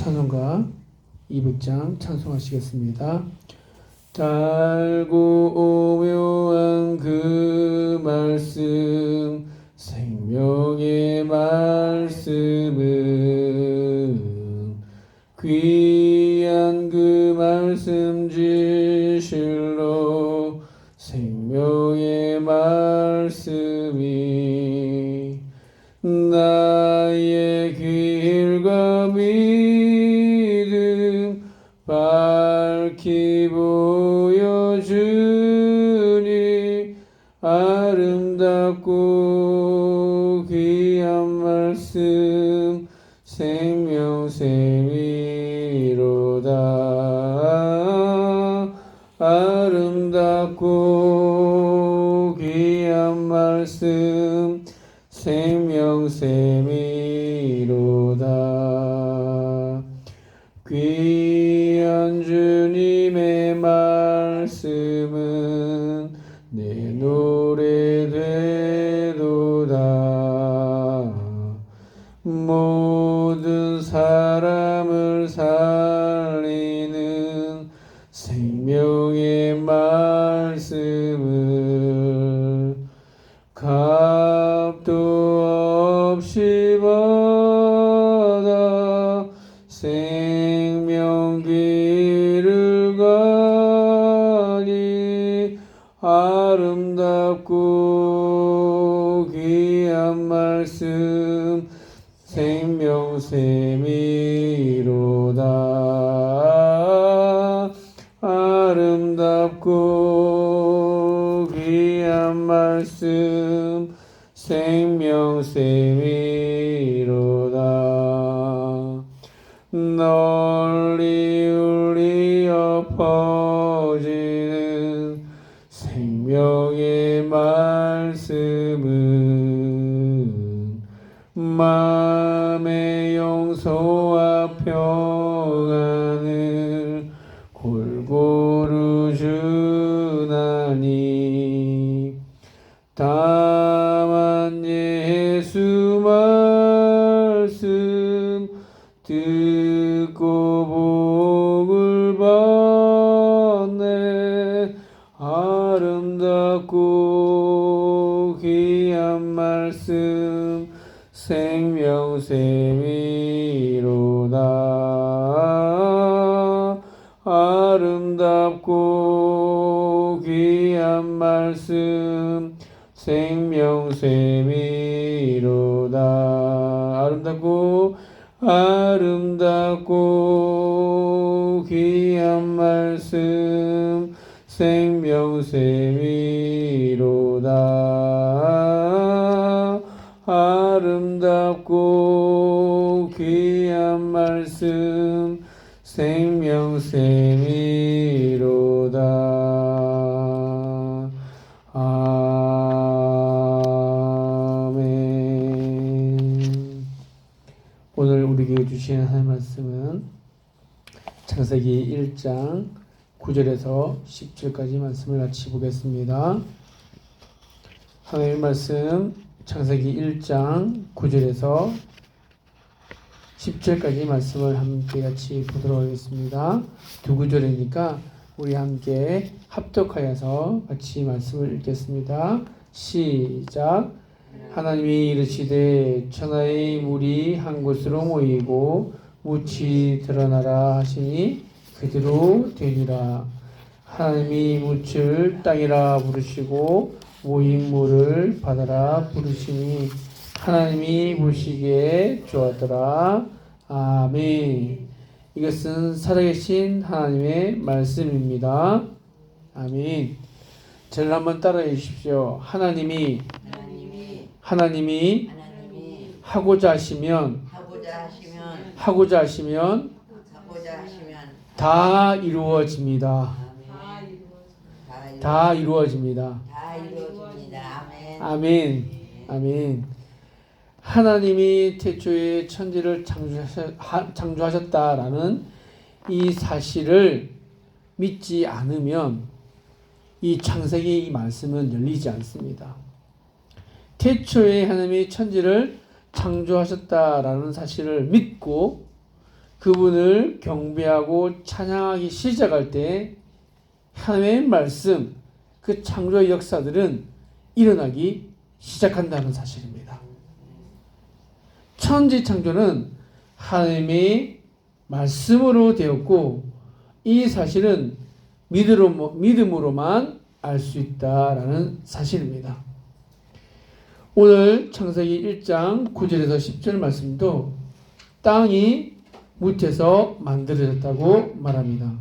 찬송가 200장 찬송하시겠습니다. 달고 오묘한 그 말씀, 생명의 말씀은 귀한 그 말씀 진실로 생명의 말씀이 나의 길과 믿음 밝히 보여주니 아름답고 귀한 말씀 생명샘이로다. 아름답고 귀한 말씀 생명샘이로다. 귀한 주님의 말씀은 내 노래 되도다. 모든 사람을 살리는 생명의 말씀을 값도 없이 받아 생명길을 가니 아름답고 귀한 말씀 생명샘이로다. 아름답고 귀한 말씀 생명샘이로다. 널리 울리어 퍼지는 생명의 말씀은 마음의 용서와 평안을 골고루 주나니 다만 예수 말씀 듣고 복을 받네. 아름답고 귀한 말씀 생명샘이로다. 아름답고 귀한 말씀 생명샘이로다. 아름답고 귀한 말씀 생명샘이로다. 아름답고 귀한 말씀 생명샘이로다. 아멘. 오늘 우리에게 주신 하나님의 말씀은 창세기 1장 9절에서 10절까지 말씀을 같이 보겠습니다. 하나님의 말씀 창세기 1장 9절에서 10절까지 말씀을 함께 같이 보도록 하겠습니다. 두 구절이니까 우리 함께 합독하여서 같이 말씀을 읽겠습니다. 시작. 하나님이 이르시되 천하의 물이 한 곳으로 모이고 묻이 드러나라 하시니 그대로 되니라. 하나님이 묻을 땅이라 부르시고 모인 물을 바다라 부르시니 하나님이 보시기에 좋았더라. 아멘. 이것은 살아계신 하나님의 말씀입니다. 아멘. 저를 한번 따라해 주십시오. 하나님이 하고자 하시면 다 이루어집니다. 다 이루어집니다. 아멘. 아멘. 하나님이 태초에 천지를 창조하셨다라는 이 사실을 믿지 않으면 이 창세기 이 말씀은 열리지 않습니다. 태초에 하나님이 천지를 창조하셨다라는 사실을 믿고 그분을 경배하고 찬양하기 시작할 때 하나님의 말씀, 그 창조의 역사들은 일어나기 시작한다는 사실입니다. 천지 창조는 하나님의 말씀으로 되었고 이 사실은 믿음으로만 알 수 있다라는 사실입니다. 오늘 창세기 1장 9절에서 10절 말씀도 땅이 묻혀서 만들어졌다고 말합니다.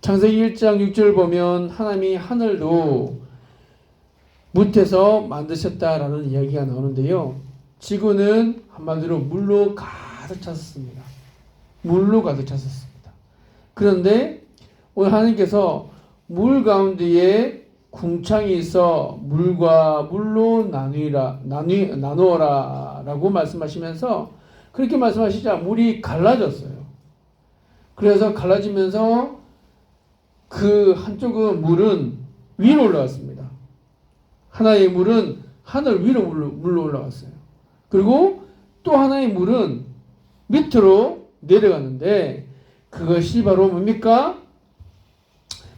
창세기 1장 6절 보면 하나님이 하늘도 묻혀서 만드셨다라는 이야기가 나오는데요. 지구는 한마디로 물로 가득 찼습니다. 물로 가득 찼습니다. 그런데 오늘 하나님께서 물 가운데에 궁창이 있어 물과 물로 나누어라 라고 말씀하시면서 그렇게 말씀하시자 물이 갈라졌어요. 그래서 갈라지면서 그 한쪽은 물은 위로 올라갔습니다. 하나의 물은 하늘 위로 물로 올라갔어요. 그리고 또 하나의 물은 밑으로 내려갔는데 그것이 바로 뭡니까?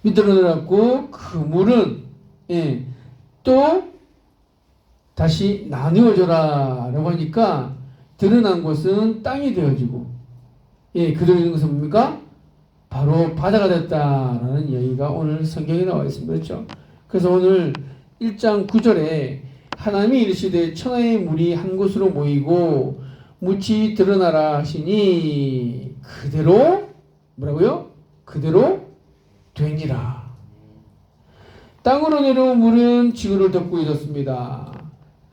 밑으로 내려갔고 그 물은 또 다시 나누어져라 라고 하니까 드러난 곳은 땅이 되어지고 그대로 있는 것은 뭡니까? 바로 바다가 됐다라는 이야기가 오늘 성경에 나와 있습니다. 그렇죠? 그래서 오늘 1장 9절에 하나님이 이르시되 천하의 물이 한 곳으로 모이고 묻히 드러나라 하시니 그대로 뭐라고요? 그대로 되니라. 땅으로 내려온 물은 지구를 덮고 있었습니다.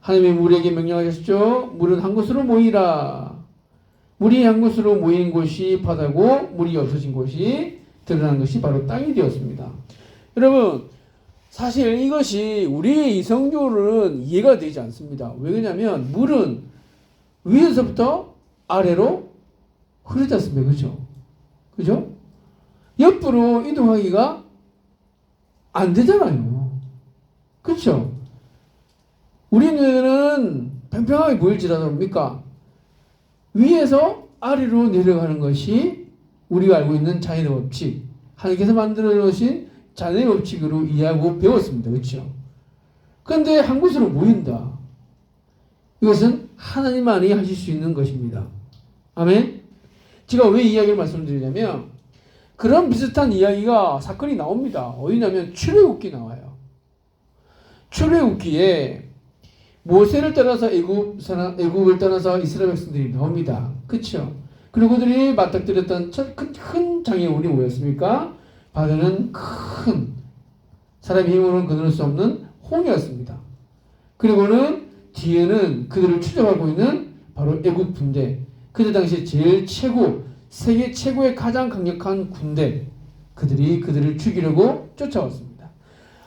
하나님이 물에게 명령하셨죠. 물은 한 곳으로 모이라. 물이 한 곳으로 모인 곳이 바다고 물이 없어진 곳이 드러난 것이 바로 땅이 되었습니다. 여러분 사실 이것이 우리의 이성적으로는 이해가 되지 않습니다. 왜 그러냐면 물은 위에서부터 아래로 흐르지 않습니까? 그죠? 그죠? 옆으로 이동하기가 안 되잖아요. 그렇죠? 우리 눈에는 평평하게 보일지라도 뭡니까? 위에서 아래로 내려가는 것이 우리가 알고 있는 자연의 법칙, 하나님께서 만들어 놓으신 자연의 법칙으로 이해하고 배웠습니다. 그렇죠? 그런데 한 곳으로 모인다. 이것은 하나님만이 하실 수 있는 것입니다. 아멘? 제가 왜 이 이야기를 말씀드리냐면 그런 비슷한 이야기가 사건이 나옵니다. 어디냐면 출애굽기 나와요. 출애굽기에 모세를 따라서 애굽을 떠나서 이스라엘 백성들이 나옵니다. 그렇죠? 그리고 그들이 맞닥뜨렸던 큰 장애물이 뭐였습니까? 바다는 큰 사람의 힘으로는 거둘 수 없는 홍해였습니다. 그리고는 뒤에는 그들을 추적하고 있는 바로 애굽 군대. 그들 당시에 세계 최고의 가장 강력한 군대. 그들을 죽이려고 쫓아왔습니다.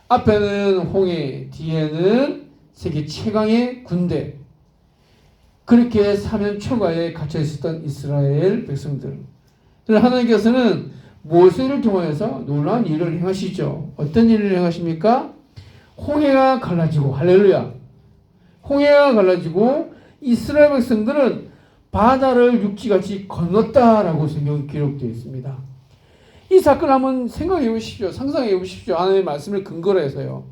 앞에는 홍해, 뒤에는 세계 최강의 군대. 그렇게 사면초가에 갇혀 있었던 이스라엘 백성들. 하나님께서는 모세를 통하여서 놀라운 일을 행하시죠. 어떤 일을 행하십니까? 홍해가 갈라지고, 할렐루야. 홍해가 갈라지고 이스라엘 백성들은 바다를 육지같이 건넜다라고 성경에 기록되어 있습니다. 이 사건을 한번 생각해 보십시오. 상상해 보십시오. 하나님의 말씀을 근거로 해서요.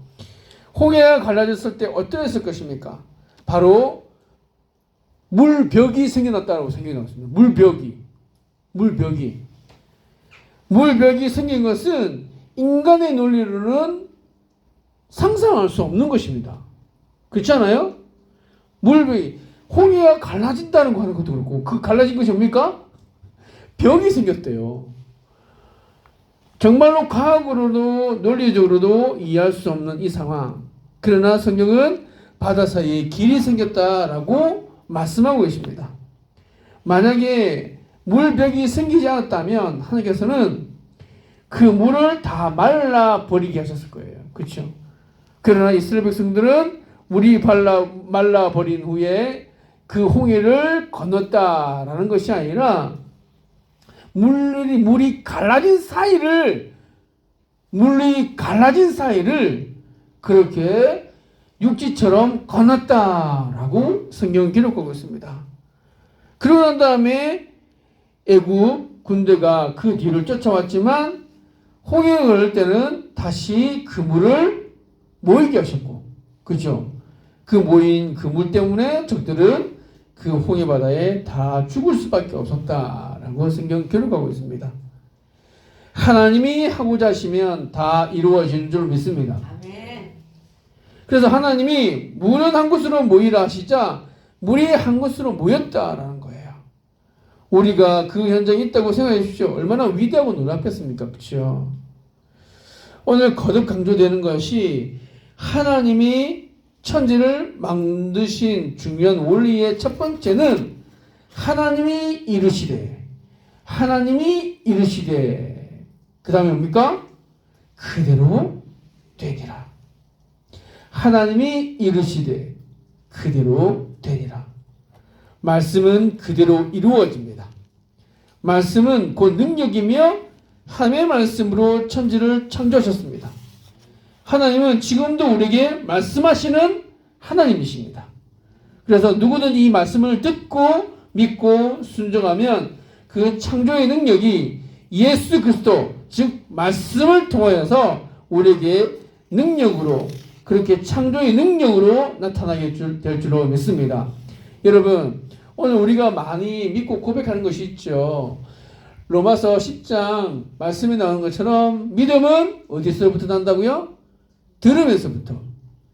홍해가 갈라졌을 때 어떠했을 것입니까? 바로 물벽이 생겨났다고 성경에 나왔습니다. 물벽이 생긴 것은 인간의 논리로는 상상할 수 없는 것입니다. 그렇지 않아요? 물벽이 홍해가 갈라진다는 거 하는 것도 그렇고 그 갈라진 것이 뭡니까? 벽이 생겼대요. 정말로 과학으로도 논리적으로도 이해할 수 없는 이 상황. 그러나 성경은 바다 사이에 길이 생겼다라고 말씀하고 계십니다. 만약에 물벽이 생기지 않았다면 하나님께서는 그 물을 다 말라버리게 하셨을 거예요. 그렇죠? 그러나 이스라엘 백성들은 물이 말라버린 후에 그 홍해를 건넜다라는 것이 아니라 물이 갈라진 사이를 그렇게 육지처럼 건넜다라고 성경은 기록하고 있습니다. 그러고 난 다음에 애굽 군대가 그 뒤를 쫓아왔지만 홍해가 흐를 때는 다시 그 물을 모이게 하셨고, 그죠? 그 모인 그 물 때문에 적들은 그 홍해 바다에 다 죽을 수밖에 없었다라고 성경 기록하고 있습니다. 하나님이 하고자 하시면 다 이루어지는 줄 믿습니다. 그래서 하나님이 물은 한 곳으로 모이라 하시자 물이 한 곳으로 모였다라는 거예요. 우리가 그 현장에 있다고 생각해 주십시오. 얼마나 위대하고 놀랍겠습니까? 그렇죠? 오늘 거듭 강조되는 것이 하나님이 천지를 만드신 중요한 원리의 첫 번째는 하나님이 이르시되 그 다음에 뭡니까? 그대로 되니라. 하나님이 이르시되 그대로 되니라. 말씀은 그대로 이루어집니다. 말씀은 곧 능력이며 하나님의 말씀으로 천지를 창조하셨습니다. 하나님은 지금도 우리에게 말씀하시는 하나님이십니다. 그래서 누구든지 이 말씀을 듣고 믿고 순종하면 그 창조의 능력이 예수 그리스도 즉 말씀을 통하여서 우리에게 능력으로 그렇게 창조의 능력으로 나타나게 될 줄로 믿습니다. 여러분 오늘 우리가 많이 믿고 고백하는 것이 있죠. 로마서 10장 말씀이 나오는 것처럼 믿음은 어디서부터 난다고요? 들음에서부터.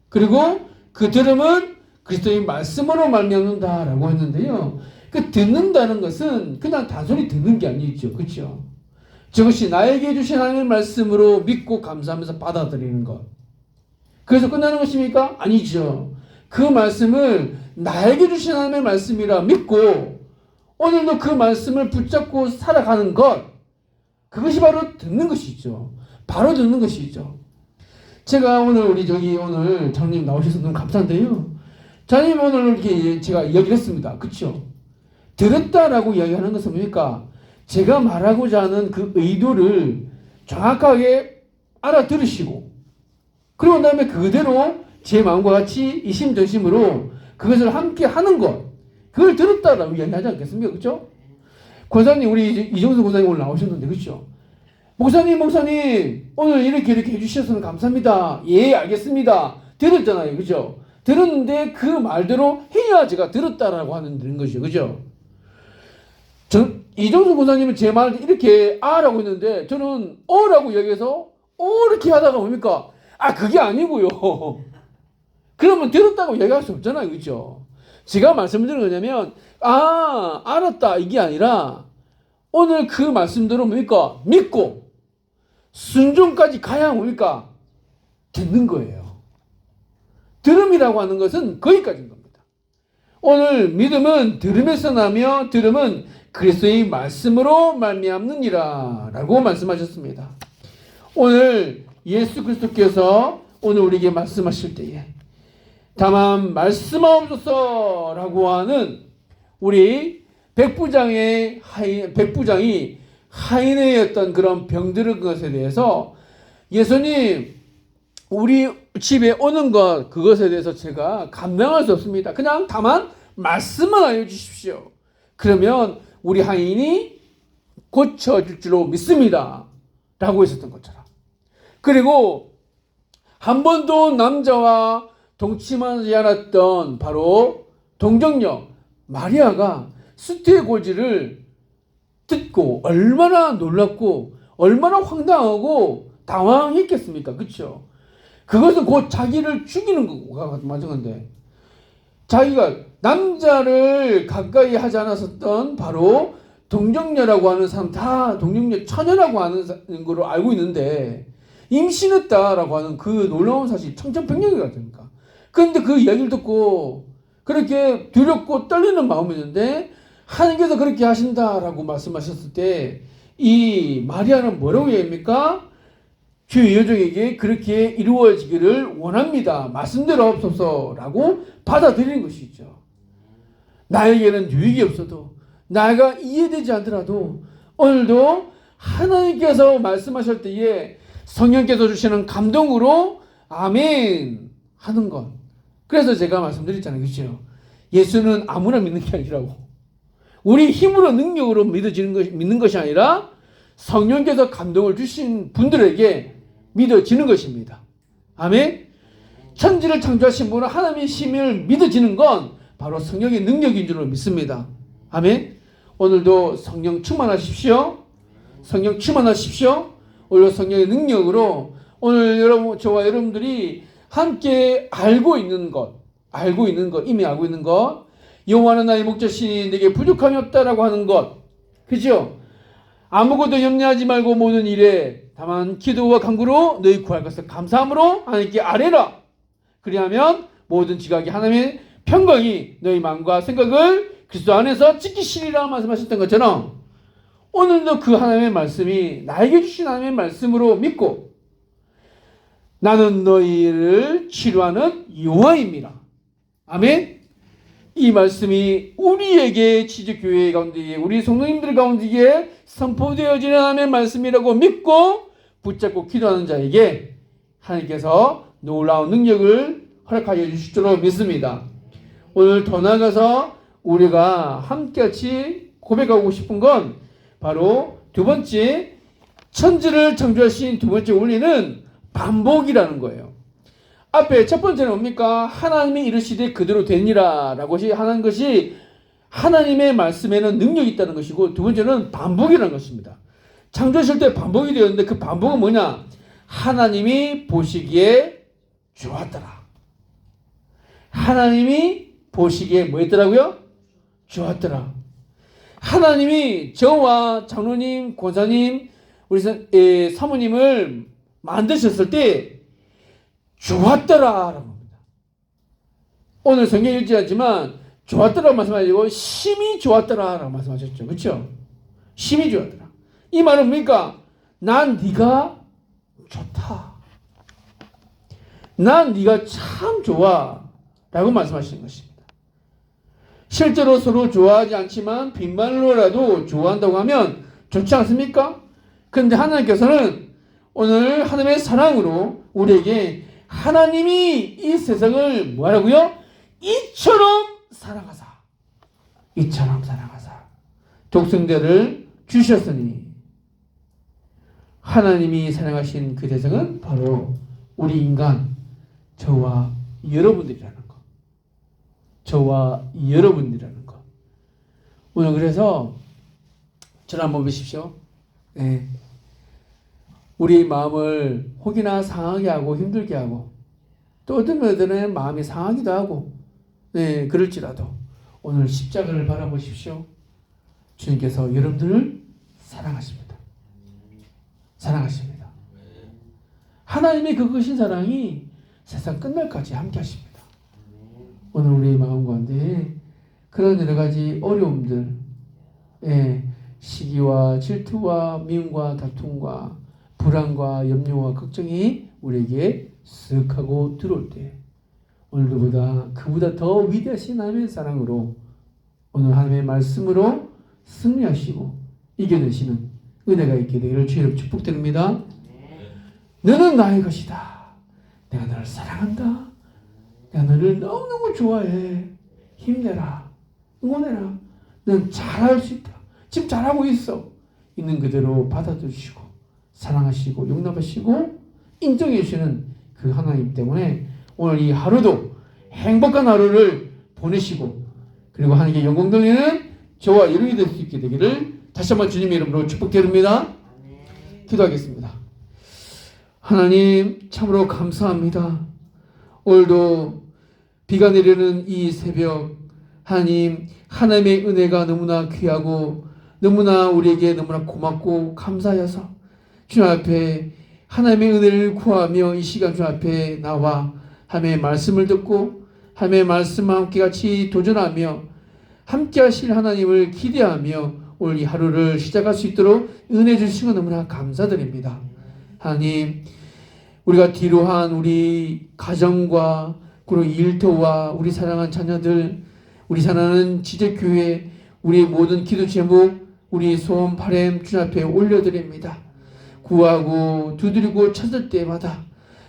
그리고 그 들음은 그리스도의 말씀으로 말미암는다라고 했는데요. 그 듣는다는 것은 그냥 단순히 듣는 게 아니죠. 그렇죠? 저것이 나에게 주신 하나님의 말씀으로 믿고 감사하면서 받아들이는 것. 그래서 끝나는 것입니까? 아니죠. 그 말씀을 나에게 주신 하나님의 말씀이라 믿고 오늘도 그 말씀을 붙잡고 살아가는 것. 그것이 바로 듣는 것이죠. 바로 듣는 것이죠. 제가 오늘 오늘 장로님 나오셔서 너무 감사한데요. 장로님 오늘 이렇게 제가 이야기를 했습니다. 그렇죠? 들었다라고 이야기하는 것은 뭡니까? 제가 말하고자 하는 그 의도를 정확하게 알아들으시고 그리고 다음에 그대로 제 마음과 같이 이심전심으로 그것을 함께 하는 것 그걸 들었다라고 이야기하지 않겠습니까? 그렇죠? 권사님 우리 이정수 권사님 오늘 나오셨는데 그렇죠? 목사님 오늘 이렇게 해주셔서 감사합니다. 예 알겠습니다. 들었잖아요. 그죠? 들었는데 그 말대로 해야 제가 들었다라고 하는 것이죠. 그죠? 이정수 권사님은 제 말을 이렇게 아라고 했는데 저는 어라고 얘기해서 이렇게 하다가 뭡니까? 그게 아니고요. 그러면 들었다고 얘기할 수 없잖아요. 그죠? 제가 말씀드린 거냐면 알았다 이게 아니라 오늘 그 말씀대로 뭡니까? 믿고 순종까지 가야 뭡니까? 듣는 거예요. 들음이라고 하는 것은 거기까지인 겁니다. 오늘 믿음은 들음에서 나며 들음은 그리스도의 말씀으로 말미암느니라 라고 말씀하셨습니다. 오늘 예수 그리스도께서 오늘 우리에게 말씀하실 때에 다만 말씀하옵소서 라고 하는 우리 백부장이 하인의 어떤 그런 병들은 것에 대해서 예수님 우리 집에 오는 것 그것에 대해서 제가 감당할 수 없습니다. 그냥 다만 말씀만 알려주십시오. 그러면 우리 하인이 고쳐질 줄로 믿습니다. 라고 했었던 것처럼. 그리고 한 번도 남자와 동침하지 않았던 바로 동정녀 마리아가 수태의 고지를 듣고 얼마나 놀랍고 얼마나 황당하고 당황했겠습니까? 그렇죠? 그것은 곧 자기를 죽이는 것과 마찬가지인데 자기가 남자를 가까이 하지 않았었던 바로 동정녀라고 하는 사람 다 동정녀 처녀라고 하는 걸로 알고 있는데 임신했다라고 하는 그 놀라운 사실 청천벽력이 같습니까? 그런데 그 이야기를 듣고 그렇게 두렵고 떨리는 마음이었는데 하나님께서 그렇게 하신다라고 말씀하셨을 때 이 마리아는 뭐라고 얘기합니까? 주의 여종에게 그렇게 이루어지기를 원합니다. 말씀대로 없소서라고 받아들이는 것이죠. 나에게는 유익이 없어도 나가 이해되지 않더라도 오늘도 하나님께서 말씀하실 때에 성령께서 주시는 감동으로 아멘 하는 것. 그래서 제가 말씀드렸잖아요. 그렇죠? 예수는 아무나 믿는 게 아니라고. 우리 힘으로 능력으로 믿는 것이 아니라 성령께서 감동을 주신 분들에게 믿어지는 것입니다. 아멘. 천지를 창조하신 분은 하나님의 힘을 믿어지는 건 바로 성령의 능력인 줄로 믿습니다. 아멘. 오늘도 성령 충만하십시오. 성령 충만하십시오. 오늘 성령의 능력으로 오늘 여러분, 저와 여러분들이 함께 알고 있는 것, 이미 알고 있는 것, 여호와는 나의 목자시니 내게 부족함이 없다라고 하는 것, 그죠? 아무것도 염려하지 말고 모든 일에 다만 기도와 간구로 너희 구할 것을 감사함으로 하나님께 아뢰라. 그리하면 모든 지각이 하나님의 평강이 너희 마음과 생각을 그리스도 안에서 지키시리라 말씀하셨던 것처럼 오늘도 그 하나님의 말씀이 나에게 주신 하나님의 말씀으로 믿고 나는 너희를 치료하는 여호와입니다. 아멘. 이 말씀이 우리에게 지적교회 가운데에 우리 성도님들 가운데에 선포되어지는 하나님의 말씀이라고 믿고 붙잡고 기도하는 자에게 하나님께서 놀라운 능력을 허락하여 주실 줄로 믿습니다. 오늘 더 나아가서 우리가 함께같이 고백하고 싶은 건 바로 두 번째, 천지를 창조하신 두 번째 원리는 반복이라는 거예요. 앞에 첫 번째는 뭡니까? 하나님이 이르시되 그대로 되니라 라고 하는 것이 하나님의 말씀에는 능력이 있다는 것이고, 두 번째는 반복이라는 것입니다. 창조하실 때 반복이 되었는데 그 반복은 뭐냐? 하나님이 보시기에 좋았더라. 하나님이 보시기에 뭐 했더라고요? 좋았더라. 하나님이 저와 장로님, 권사님, 우리 사모님을 만드셨을 때 좋았더라라고 합니다. 오늘 성경 읽지 않지만 좋았더라고 말씀하시고 심히 좋았더라라고 말씀하셨죠. 그렇죠? 심히 좋았더라. 이 말은 뭡니까? 난 네가 좋다. 난 네가 참 좋아 라고 말씀하시는 것입니다. 실제로 서로 좋아하지 않지만 빈말로라도 좋아한다고 하면 좋지 않습니까? 그런데 하나님께서는 오늘 하나님의 사랑으로 우리에게 하나님이 이 세상을 뭐하라고요? 이처럼 사랑하사 독생자를 주셨으니, 하나님이 사랑하신 그 대상은 바로 우리 인간, 저와 여러분들이라는 것. 저와 여러분들이라는 것. 오늘 그래서 저를 한번 보십시오. 네. 우리 마음을 혹이나 상하게 하고 힘들게 하고 또 어떤 분들은 마음이 상하기도 하고, 네, 그럴지라도 오늘 십자가를 바라보십시오. 주님께서 여러분들을 사랑하십니다. 사랑하십니다. 하나님의 그 크신 사랑이 세상 끝날까지 함께 하십니다. 오늘 우리 마음 가운데 그런 여러 가지 어려움들, 시기와 질투와 미움과 다툼과 불안과 염려와 걱정이 우리에게 쓱 하고 들어올 때 오늘보다 그보다 더 위대하신 하나님의 사랑으로 오늘 하나님의 말씀으로 승리하시고 이겨내시는 은혜가 있게 되기를 주님 축복드립니다. 너는 나의 것이다. 내가 너를 사랑한다. 내가 너를 너무너무 좋아해. 힘내라. 응원해라. 넌 잘할 수 있다. 지금 잘하고 있어. 있는 그대로 받아주시고 사랑하시고 용납하시고 인정해 주시는 그 하나님 때문에 오늘 이 하루도 행복한 하루를 보내시고, 그리고 하나님께 영광 돌리는 저와 여러분이 될 수 있게 되기를 다시 한번 주님의 이름으로 축복드립니다. 기도하겠습니다. 하나님 참으로 감사합니다. 오늘도 비가 내리는 이 새벽, 하나님의 은혜가 너무나 귀하고 너무나 우리에게 너무나 고맙고 감사하여서 주님 앞에 하나님의 은혜를 구하며 이 시간 주님 앞에 나와 하나님의 말씀을 듣고 하나님의 말씀과 함께 같이 도전하며 함께 하실 하나님을 기대하며 오늘 이 하루를 시작할 수 있도록 은혜 주신 것 너무나 감사드립니다. 하나님, 우리가 뒤로한 우리 가정과 그리고 일터와 우리 사랑하는 자녀들, 우리 사랑하는 지적교회, 우리 모든 기도 제목, 우리 소원 바람 주님 앞에 올려드립니다. 구하고 두드리고 찾을 때마다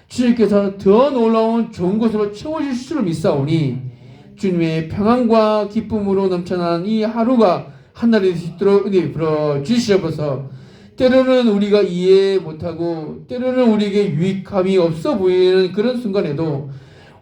주님께서 더 놀라운 좋은 것으로 채워주실 줄 믿사오니 주님의 평안과 기쁨으로 넘쳐난 이 하루가 하나님 될 수 있도록 은혜 베풀어 주시옵소서. 때로는 우리가 이해 못하고 때로는 우리에게 유익함이 없어 보이는 그런 순간에도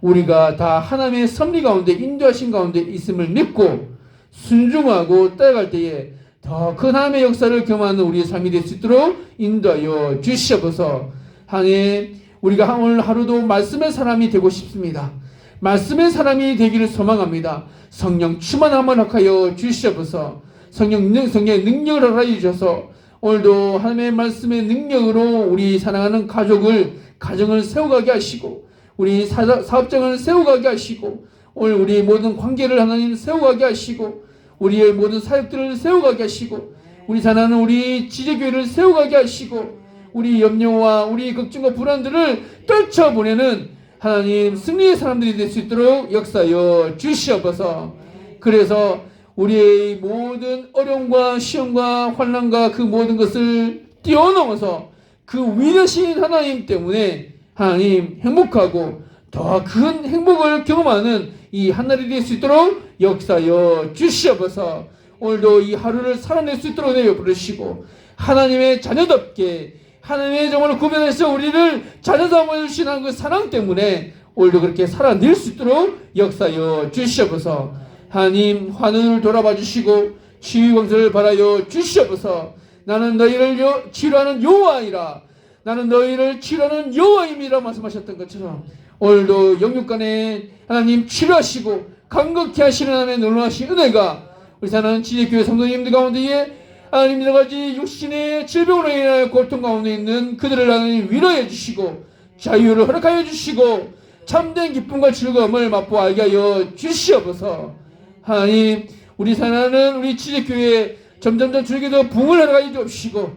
우리가 다 하나님의 섭리 가운데 인도하신 가운데 있음을 믿고 순종하고 따라갈 때에 더 큰 하나님의 역사를 경험하는 우리의 삶이 될 수 있도록 인도하여 주시옵소서. 하나님, 우리가 오늘 하루도 말씀의 사람이 되고 싶습니다. 말씀의 사람이 되기를 소망합니다. 성령 충만함을 허락하여 주시옵소서. 성령의 능력을 허락하여 주셔서 오늘도 하나님의 말씀의 능력으로 우리 사랑하는 가정을 세워가게 하시고 우리 사업장을 세워가게 하시고 오늘 우리 모든 관계를 하나님 세워가게 하시고 우리의 모든 사역들을 세워가게 하시고 우리 사랑하는 우리 지제교회를 세워가게 하시고 우리 염려와 우리 걱정과 불안들을 떨쳐보내는 하나님 승리의 사람들이 될 수 있도록 역사여 주시옵소서. 그래서 우리의 모든 어려움과 시험과 환난과 그 모든 것을 뛰어넘어서 그 위대신 하나님 때문에 하나님 행복하고 더 큰 행복을 경험하는 이 하늘이 될 수 있도록 역사여 주시옵소서. 오늘도 이 하루를 살아낼 수 있도록 내려 부르시고 하나님의 자녀답게 하나님의 정말 구별해서 우리를 자녀 삼아 주시는 그 사랑 때문에 오늘도 그렇게 살아낼 수 있도록 역사여 주시옵소서. 하나님 환난을 돌아봐 주시고 치유 광선을 바라여 주시옵소서. 나는 너희를 치료하는 여호와이라. 나는 너희를 치료하는 여호와임이라 말씀하셨던 것처럼 오늘도 영육간에 하나님 치료하시고 강건케 하시는 하나님의 놀라우신 은혜가 우리 사는 지제교회 성도님들 가운데에 하나님 여러 가지 육신의 질병으로 인하여 고통 가운데 있는 그들을 하나님 위로해 주시고 자유를 허락하여 주시고 참된 기쁨과 즐거움을 맛보게 하여 주시옵소서. 하나님 우리 사랑하는 우리 지제교회 점점점 주에게도 붕을 허락하여 주시고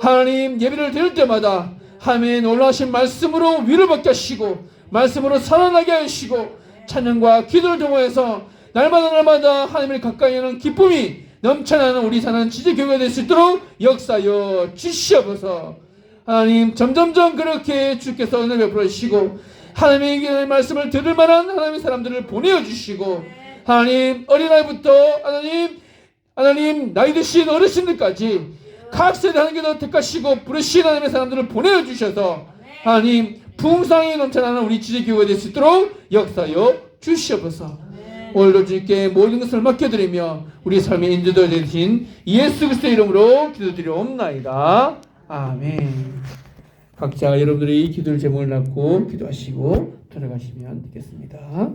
하나님 예배를 드릴 때마다 하나님의 놀라우신 말씀으로 위로받게 하시고 말씀으로 살아나게 하시고 찬양과 기도를 통해서 날마다 하나님을 가까이 하는 기쁨이 넘쳐나는 우리 사는 지제교회가 될 수 있도록 역사여 주시옵소서. 하나님 점점점 그렇게 주께서 은혜 베풀어 주시고 하나님의 말씀을 들을 만한 하나님의 사람들을 보내어 주시고 하나님 어린아이부터 하나님 나이 드신 어르신들까지 각 세대 하나님께서 택하시고 부르신 하나님의 사람들을 보내어 주셔서 하나님 풍성이 넘쳐나는 우리 지제교회가 될 수 있도록 역사여 주시옵소서. 오늘도 주께 모든 것을 맡겨드리며 우리 삶의 인도자 되신 예수 그리스도의 이름으로 기도드리옵나이다. 아멘. 각자 여러분들이 기도를 제목을 갖고 기도하시고 들어가시면 되겠습니다.